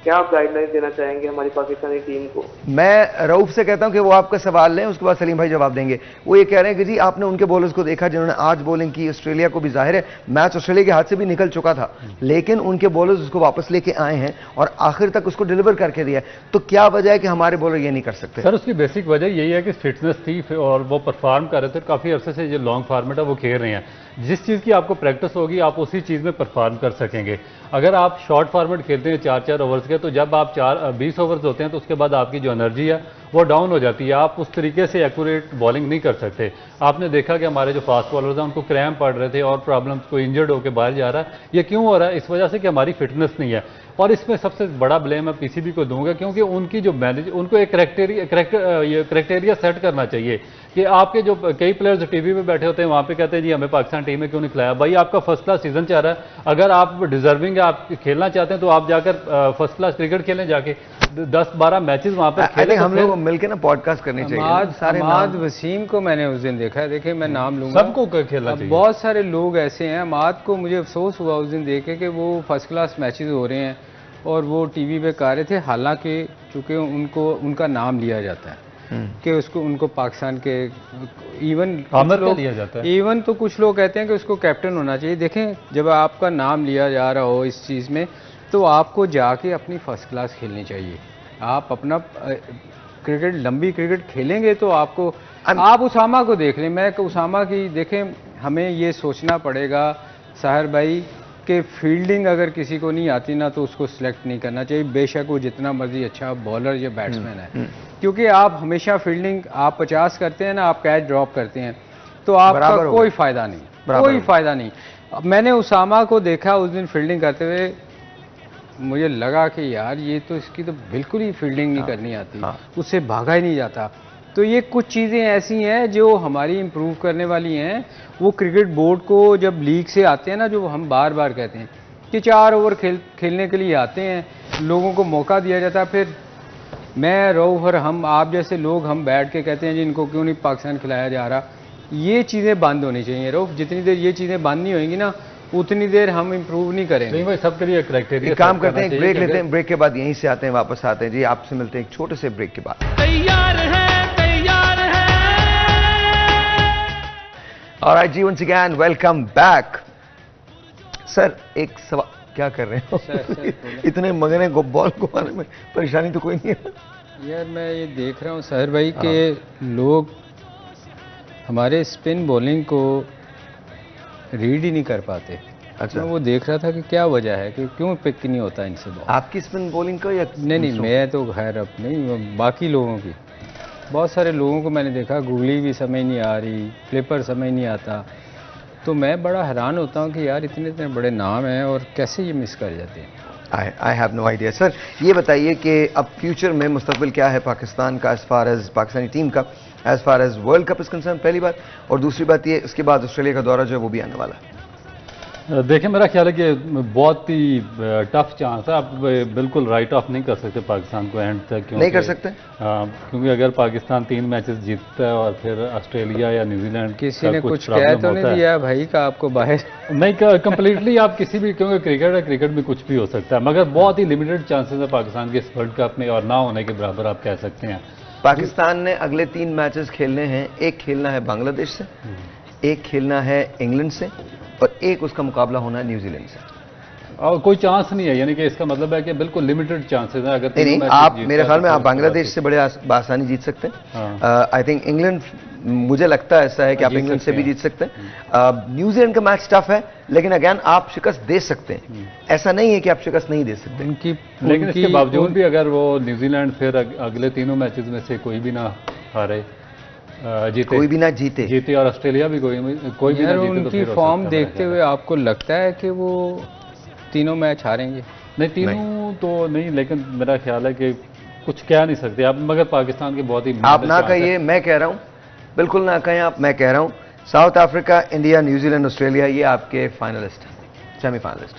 क्या आप गाइडलाइन देना चाहेंगे हमारी पाकिस्तानी टीम को? मैं रऊफ से कहता हूं कि वो आपका सवाल लें, उसके बाद सलीम भाई जवाब देंगे। वो ये कह रहे हैं कि जी आपने उनके बॉलर्स को देखा जिन्होंने आज बॉलिंग की। ऑस्ट्रेलिया को भी जाहिर है मैच ऑस्ट्रेलिया के हाथ से भी निकल चुका था, लेकिन उनके बॉलर्स उसको वापस लेके आए हैं और आखिर तक उसको डिलीवर करके दिया। तो क्या वजह है कि हमारे बॉलर ये नहीं कर सकते? सर उसकी बेसिक वजह यही है कि फिटनेस थी और वो परफॉर्म कर रहे थे। काफ़ी अरसे से जो लॉन्ग फॉर्मेट है वो खेल रहे हैं। जिस चीज़ की आपको प्रैक्टिस होगी आप उसी चीज़ में परफॉर्म कर सकेंगे। अगर आप शॉर्ट फॉर्मेट खेलते हैं 4-4 ओवर्स के, तो जब आप 20 ओवर्स होते हैं तो उसके बाद आपकी जो एनर्जी है वो डाउन हो जाती है। आप उस तरीके से एक्यूरेट बॉलिंग नहीं कर सकते। आपने देखा कि हमारे जो फास्ट बॉलर्स हैं उनको क्रैम्प पड़ रहे थे और प्रॉब्लम्स, कोई इंजर्ड होकर बाहर जा रहा है। ये क्यों हो रहा है? इस वजह से कि हमारी फिटनेस नहीं है। और इसमें सबसे बड़ा ब्लेम मैं पीसीबी को दूंगा, क्योंकि उनकी जो उनको एक क्राइटेरिया सेट करना चाहिए कि आपके जो कई प्लेयर्स टीवी पे बैठे होते हैं वहाँ पे कहते हैं जी हमें पाकिस्तान टीम में क्यों नहीं खिलाया। भाई आपका फर्स्ट क्लास सीजन चल रहा है, अगर आप डिजर्विंग है, आप खेलना चाहते हैं तो आप जाकर फर्स्ट क्लास क्रिकेट खेलें, जाके 10-12 मैचेस वहाँ पे खेलें। हम लोग मिलकर ना पॉडकास्ट करनी चाहिए। अहमद वसीम को मैंने उस दिन देखा है, देखिए मैं नाम लूंगा, सबको खेलना चाहिए। बहुत सारे लोग ऐसे हैं। अहमद को मुझे अफसोस हुआ उस दिन देखे कि वो फर्स्ट क्लास मैचेस हो रहे हैं और वो टीवी पे कर रहे थे, हालांकि चूंकि उनका नाम लिया जाता है कि उनको पाकिस्तान के इवन लिया जाता है। इवन तो कुछ लोग कहते हैं कि उसको कैप्टन होना चाहिए। देखें, जब आपका नाम लिया जा रहा हो इस चीज़ में तो आपको जाके अपनी फर्स्ट क्लास खेलनी चाहिए। आप अपना क्रिकेट, लंबी क्रिकेट खेलेंगे तो आपको, आप उसामा को देख लें, मैं उसामा की देखें, हमें ये सोचना पड़ेगा साहिर भाई कि फील्डिंग अगर किसी को नहीं आती ना तो उसको सिलेक्ट नहीं करना चाहिए, बेशक वो जितना मर्जी अच्छा बॉलर या बैट्समैन है। क्योंकि आप हमेशा फील्डिंग आप 50 करते हैं ना, आप कैच ड्रॉप करते हैं तो आपका कोई फायदा नहीं, कोई फायदा नहीं। मैंने उसामा को देखा उस दिन फील्डिंग करते हुए, मुझे लगा कि यार ये तो इसकी तो बिल्कुल ही फील्डिंग नहीं करनी आती, उससे भागा ही नहीं जाता। तो ये कुछ चीज़ें ऐसी हैं जो हमारी इम्प्रूव करने वाली हैं। वो क्रिकेट बोर्ड को जब लीग से आते हैं ना, जो हम बार बार कहते हैं कि 4 ओवर खेलने के लिए आते हैं, लोगों को मौका दिया जाता है, फिर मैं रऊफ और हम आप जैसे लोग हम बैठ के कहते हैं जी इनको क्यों नहीं पाकिस्तान खिलाया जा रहा। ये चीज़ें बंद होनी चाहिए रऊफ। जितनी देर ये चीज़ें बंद नहीं होंगी ना उतनी देर हम इम्प्रूव नहीं करेंगे। नहीं भाई, सबके लिए क्राइटेरिया काम करते हैं, एक ब्रेक लेते हैं, ब्रेक के बाद यहीं से आते हैं, वापस आते हैं जी, आपसे मिलते हैं एक छोटे से ब्रेक के बाद। तैयार है, तैयार है। ऑलराइट जी, once again welcome back. Sir एक सवाल, क्या कर रहे हो? इतने मगने बॉल घुमाने में परेशानी तो कोई नहीं है यार? मैं ये देख रहा हूँ साहिर भाई के लोग हमारे स्पिन बॉलिंग को रीड ही नहीं कर पाते। अच्छा, मैं वो देख रहा था कि क्या वजह है कि क्यों पिक नहीं होता इनसे बॉल। आपकी स्पिन बॉलिंग का या नहीं, मैं तो खैर अब नहीं, बाकी लोगों की, बहुत सारे लोगों को मैंने देखा, गूगली भी समझ नहीं आ रही, फ्लिपर समझ नहीं आता। तो मैं बड़ा हैरान होता हूँ कि यार इतने इतने बड़े नाम हैं और कैसे ये मिस कर जाते हैं। I have no idea. Sir ये बताइए कि अब फ्यूचर में मुस्तकबिल क्या है पाकिस्तान का, as far as Pakistani team का, as far as world cup is concern, पहली बात। और दूसरी बात ये, इसके बाद ऑस्ट्रेलिया का दौरा जो है वो भी आने वाला है। देखिए, मेरा ख्याल है कि बहुत ही टफ चांस है। आप बिल्कुल राइट ऑफ नहीं कर सकते पाकिस्तान को एंड तक। नहीं कर सकते? क्योंकि अगर पाकिस्तान 3 मैचेस जीतता है और फिर ऑस्ट्रेलिया या न्यूजीलैंड, किसी ने कुछ कह तो नहीं दिया भाई का आपको बाहर? नहीं, कंप्लीटली आप किसी भी, क्योंकि क्रिकेट है, क्रिकेट में कुछ भी हो सकता है, मगर बहुत ही लिमिटेड चांसेस है पाकिस्तान के इस वर्ल्ड कप में, और ना होने के बराबर आप कह सकते हैं। पाकिस्तान ने अगले 3 मैचेस खेलने हैं। एक खेलना है बांग्लादेश से, एक खेलना है इंग्लैंड से, और एक उसका मुकाबला होना है न्यूजीलैंड से। और कोई चांस नहीं है, यानी कि इसका मतलब है कि बिल्कुल लिमिटेड चांसेस हैं। अगर नहीं, आप मेरे ख्याल में आप बांग्लादेश से बड़े आसानी जीत सकते हैं। आई थिंक इंग्लैंड, मुझे लगता है ऐसा है कि आप इंग्लैंड से भी जीत सकते हैं। न्यूजीलैंड का मैच टफ है, लेकिन अगेन आप शिकस्त दे सकते हैं, ऐसा नहीं है कि आप शिकस्त नहीं दे सकते। लेकिन इसके बावजूद भी अगर वो न्यूजीलैंड फिर अगले 3 मैचेस में से कोई भी ना हारे, जीते, कोई भी ना जीते और ऑस्ट्रेलिया भी कोई भी ना जीते, उनकी फॉर्म देखते हुए आपको लगता है कि वो 3 मैच हारेंगे? नहीं, 3 तो नहीं, लेकिन मेरा ख्याल है कि कुछ कह नहीं सकते आप, मगर पाकिस्तान की बहुत ही, आप ना कहिए, मैं कह रहा हूँ, बिल्कुल ना कहें आप, मैं कह रहा हूँ south Africa, India, New Zealand, Australia, ये आपके फाइनलिस्ट, सेमीफाइनलिस्ट,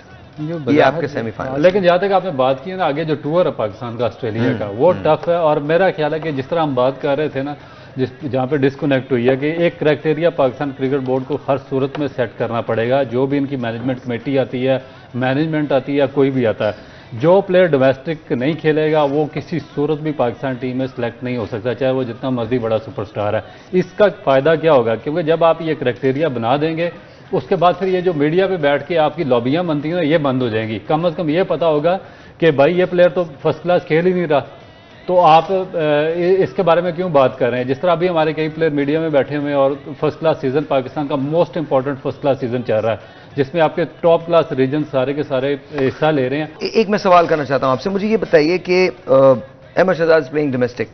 ये आपके सेमीफाइनल। लेकिन जहाँ तक आपने बात की है ना, आगे जो टूर है पाकिस्तान का ऑस्ट्रेलिया का, वो टफ है। और मेरा ख्याल है कि जिस तरह हम बात कर रहे थे ना, जहाँ पे डिस्कनेक्ट हुई है, कि एक क्राइटेरिया पाकिस्तान क्रिकेट बोर्ड को हर सूरत में सेट करना पड़ेगा। जो भी इनकी मैनेजमेंट कमेटी आती है, मैनेजमेंट आती है, कोई भी आता है, जो प्लेयर डोमेस्टिक नहीं खेलेगा वो किसी सूरत भी पाकिस्तान टीम में सिलेक्ट नहीं हो सकता, चाहे वो जितना मर्जी बड़ा सुपरस्टार है। इसका फ़ायदा क्या होगा, क्योंकि जब आप ये क्राइटेरिया बना देंगे उसके बाद फिर ये जो मीडिया पे बैठ के आपकी लॉबियाँ बनती हैं ना, ये बंद हो जाएंगी। कम से कम ये पता होगा कि भाई ये प्लेयर तो फर्स्ट क्लास खेल ही नहीं रहा, तो आप इसके बारे में क्यों बात कर रहे हैं। जिस तरह अभी हमारे कई प्लेयर मीडिया में बैठे हुए हैं और फर्स्ट क्लास सीज़न पाकिस्तान का most important first class season चल रहा है, जिसमें आपके टॉप क्लास रीजन सारे के सारे हिस्सा ले रहे हैं। एक मैं सवाल करना चाहता हूं आपसे, मुझे ये बताइए कि Ahmed Shehzad playing domestic,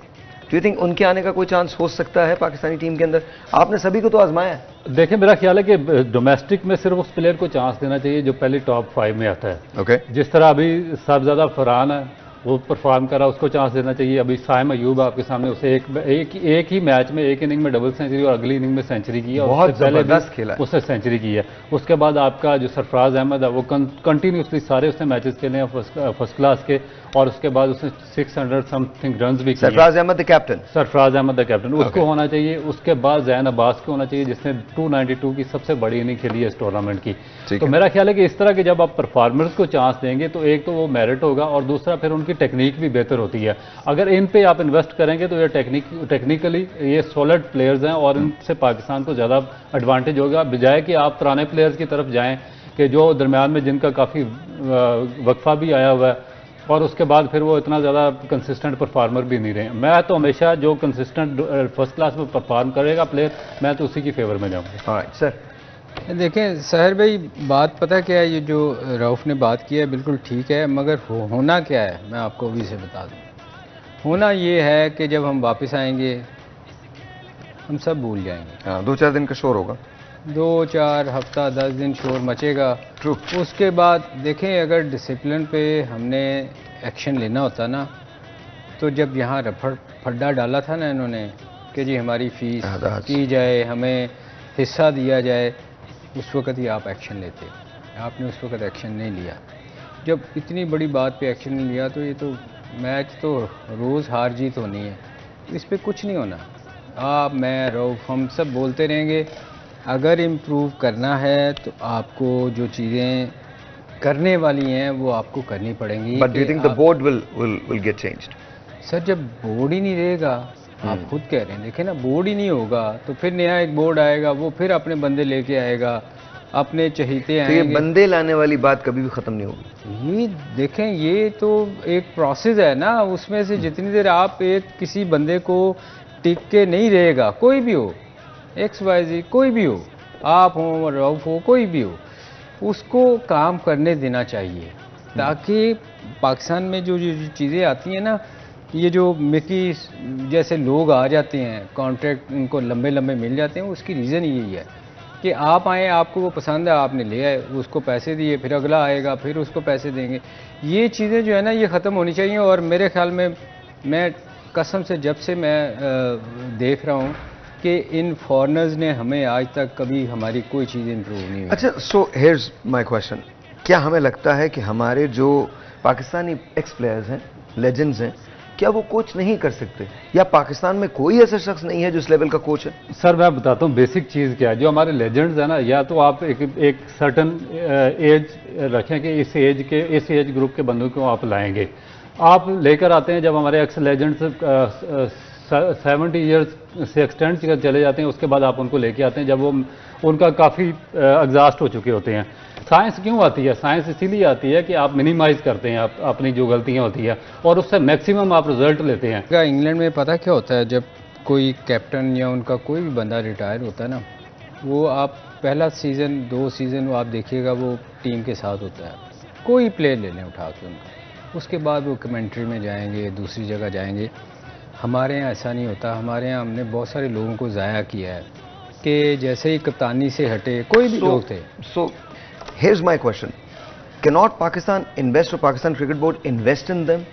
do you think उनके आने का कोई चांस हो सकता है पाकिस्तानी टीम के अंदर? आपने सभी को तो आजमाया है। देखिए, मेरा ख्याल है कि डोमेस्टिक में सिर्फ उस प्लेयर को चांस देना चाहिए जो पहले टॉप 5 में आता है। ओके, जिस तरह अभी साहबजादा फरहान है, वो परफॉर्म करा, उसको चांस देना चाहिए। अभी साइम अयूब आपके सामने, उसे एक ही मैच में एक इनिंग में डबल सेंचुरी और अगली इनिंग में सेंचुरी की है, बहुत उससे पहले जबरदस्त खेला, उसने सेंचुरी की है। उसके बाद आपका जो सरफराज अहमद है वो कंटिन्यूसली सारे उसने मैचेस खेले हैं फर्स्ट क्लास के, और उसके बाद उसने 600 समथिंग रन भी किए। Sarfaraz Ahmed the captain, Sarfaraz Ahmed the captain, उसको होना चाहिए। उसके बाद जैन अब्बास को होना चाहिए, जिसने 292 की सबसे बड़ी इनिंग खेली है इस टूर्नामेंट की। तो मेरा ख्याल है कि इस तरह के जब आप परफॉर्मर्स को चांस देंगे तो एक तो वो मेरिट होगा, और दूसरा फिर उनकी टेक्निक भी बेहतर होती है। अगर इन पे आप इन्वेस्ट करेंगे तो ये टेक्निकली ये सॉलिड प्लेयर्स हैं और इनसे पाकिस्तान को ज़्यादा एडवांटेज होगा, बजाय कि आप पुराने प्लेयर्स की तरफ जाएं कि जो दरमियान में जिनका काफ़ी वक्फा भी आया हुआ है और उसके बाद फिर वो इतना ज़्यादा कंसिस्टेंट परफॉर्मर भी नहीं रहे। मैं तो हमेशा जो कंसिस्टेंट फर्स्ट क्लास में परफॉर्म करेगा प्लेयर, मैं तो उसी की फेवर में जाऊँगा। सर देखें सहर भाई, बात पता क्या है, ये जो रऊफ़ ने बात की है बिल्कुल ठीक है, मगर होना क्या है मैं आपको अभी से बता दूं। होना ये है कि जब हम वापस आएंगे हम सब भूल जाएंगे। हाँ, 2-4 दिन का शोर होगा, 2-4 हफ्ता 10 दिन शोर मचेगा। ट्रू। उसके बाद देखें, अगर डिसिप्लिन पे हमने एक्शन लेना होता ना, तो जब यहाँ फड्डा डाला था ना इन्होंने कि जी हमारी फीस की जाए, हमें हिस्सा दिया जाए, उस वक़्त ही आप एक्शन लेते। आपने उस वक़्त एक्शन नहीं लिया। जब इतनी बड़ी बात पे एक्शन नहीं लिया तो ये तो मैच तो रोज़ हार जीत होनी है, इस पे कुछ नहीं होना। आप, मैं, रऊफ़, हम सब बोलते रहेंगे। अगर इम्प्रूव करना है तो आपको जो चीज़ें करने वाली हैं वो आपको करनी पड़ेंगी। But do you think the board will get changed? Sir, जब बोर्ड ही नहीं रहेगा, आप खुद कह रहे हैं, देखें ना, बोर्ड ही नहीं होगा तो फिर नया एक बोर्ड आएगा, वो फिर अपने बंदे लेके आएगा, अपने चहीते आएंगे। तो ये बंदे लाने वाली बात कभी भी खत्म नहीं होगी। ये देखें, ये तो एक प्रोसेस है ना, उसमें से जितनी देर आप एक किसी बंदे को टिक के नहीं रहेगा, कोई भी हो, XYZ कोई भी हो, आप हो, रऊफ़ हो, कोई भी हो, उसको काम करने देना चाहिए, ताकि पाकिस्तान में जो चीज़ें आती हैं ना, ये जो मिकी जैसे लोग आ जाते हैं, कॉन्ट्रैक्ट उनको लंबे लंबे मिल जाते हैं, उसकी रीज़न यही है कि आप आए, आपको वो पसंद है, आपने ले आए, उसको पैसे दिए, फिर अगला आएगा, फिर उसको पैसे देंगे। ये चीज़ें जो है ना, ये ख़त्म होनी चाहिए। और मेरे ख्याल में, मैं कसम से जब से मैं देख रहा हूँ कि इन फॉरेनर्स ने हमें आज तक कभी हमारी कोई चीज़ इम्प्रूव नहीं हुई। अच्छा, सो हियर्स माय क्वेश्चन, क्या हमें लगता है कि हमारे जो पाकिस्तानी एक्स प्लेयर्स हैं, लेजेंड्स हैं, क्या वो कोच नहीं कर सकते, या पाकिस्तान में कोई ऐसा शख्स नहीं है जो इस लेवल का कोच है? सर, मैं बताता हूँ बेसिक चीज़ क्या है। जो हमारे लेजेंड्स हैं ना, या तो आप एक सर्टन एज रखें कि इस एज ग्रुप के बंदों को आप लाएंगे, आप लेकर आते हैं। जब हमारे एक्स लेजेंड्स 70 ईयर्स से एक्सटेंड चले जाते हैं, उसके बाद आप उनको लेके आते हैं जब वो उनका काफ़ी एग्जॉस्ट हो चुके होते हैं। साइंस क्यों आती है? साइंस इसीलिए आती है कि आप मिनिमाइज करते हैं आप अपनी जो गलतियां होती है, और उससे मैक्सिमम आप रिजल्ट लेते हैं। इंग्लैंड में पता क्या होता है, जब कोई कैप्टन या उनका कोई भी बंदा रिटायर होता है ना, वो आप पहला सीज़न 2 सीज़न वो आप देखिएगा वो टीम के साथ होता है, कोई प्लेयर ले लें उठा के उनका, उसके बाद वो कमेंट्री में जाएंगे, दूसरी जगह जाएंगे। हमारे यहाँ ऐसा नहीं होता। हमारे यहाँ हमने बहुत सारे लोगों को ज़ाया किया है कि जैसे ही कप्तानी से हटे कोई भी लोग थे। So here's my question, cannot Pakistan invest or Pakistan Cricket Board invest in them?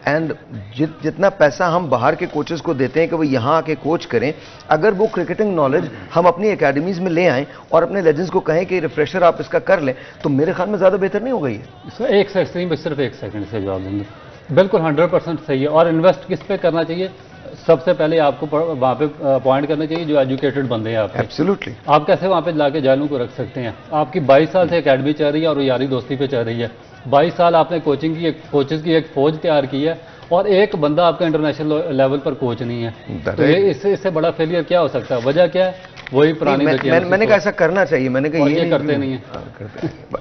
And जितना पैसा हम बाहर के कोचेस को देते हैं कि वो यहाँ आके कोच करें, अगर वो क्रिकेटिंग नॉलेज हम अपनी एकेडमीज में ले आएं और अपने लेजेंड्स को कहें कि रिफ्रेशर आप इसका कर लें, तो मेरे ख्याल में ज़्यादा बेहतर नहीं होगा ये? एक सेकंड से जवाब देंगे। बिल्कुल 100% सही है। और इन्वेस्ट किस पे करना चाहिए? सबसे पहले आपको वहाँ पे अपॉइंट करना चाहिए जो एजुकेटेड बंदे हैं आपके। एब्सोल्युटली। आप कैसे वहाँ पे लाके जालू को रख सकते हैं? आपकी 22 साल से एकेडमी चल रही है और वो यारी दोस्ती पे चल रही है। 22 साल आपने कोचिंग की, कोचेज की एक फौज तैयार की है और एक बंदा आपका इंटरनेशनल लेवल पर कोच नहीं है। तो ये इससे बड़ा फेलियर क्या हो सकता है? वजह क्या है? वही पुरानी मैंने कहा ऐसा करना चाहिए, मैंने कहा ये करते नहीं है।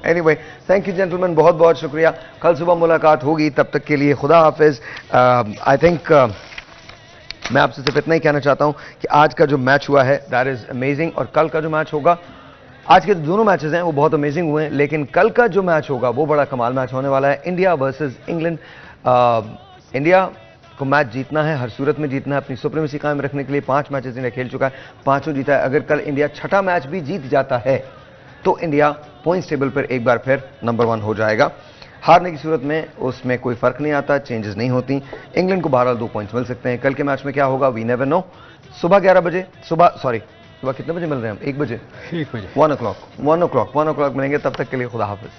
एनीवे, थैंक यू जेंटलमैन, बहुत बहुत शुक्रिया। कल सुबह मुलाकात होगी, तब तक के लिए खुदा हाफिज। आई थिंक मैं आपसे सिर्फ इतना ही कहना चाहता हूं कि आज का जो मैच हुआ है दैट इज अमेजिंग, और कल का जो मैच होगा, आज के दोनों मैचेस हैं वो बहुत अमेजिंग हुए हैं, लेकिन कल का जो मैच होगा वो बड़ा कमाल मैच होने वाला है। India versus England. इंडिया को मैच जीतना है, हर सूरत में जीतना है, अपनी सुप्रीमेसी कायम रखने के लिए 5 मैचेस इंडिया खेल चुका है, 5 जीता है। अगर कल इंडिया छठा मैच भी जीत जाता है तो इंडिया पॉइंट्स टेबल पर एक बार फिर नंबर 1 हो जाएगा। हारने की सूरत में उसमें कोई फर्क नहीं आता, चेंजेस नहीं होती। इंग्लैंड को बहरहाल 2 पॉइंट्स मिल सकते हैं। कल के मैच में क्या होगा वी नेवर नो। सुबह 11 बजे, सुबह कितने बजे मिल रहे हैं हम? 1 बजे, 1 o'clock मिलेंगे। तब तक के लिए खुदा हाफिज।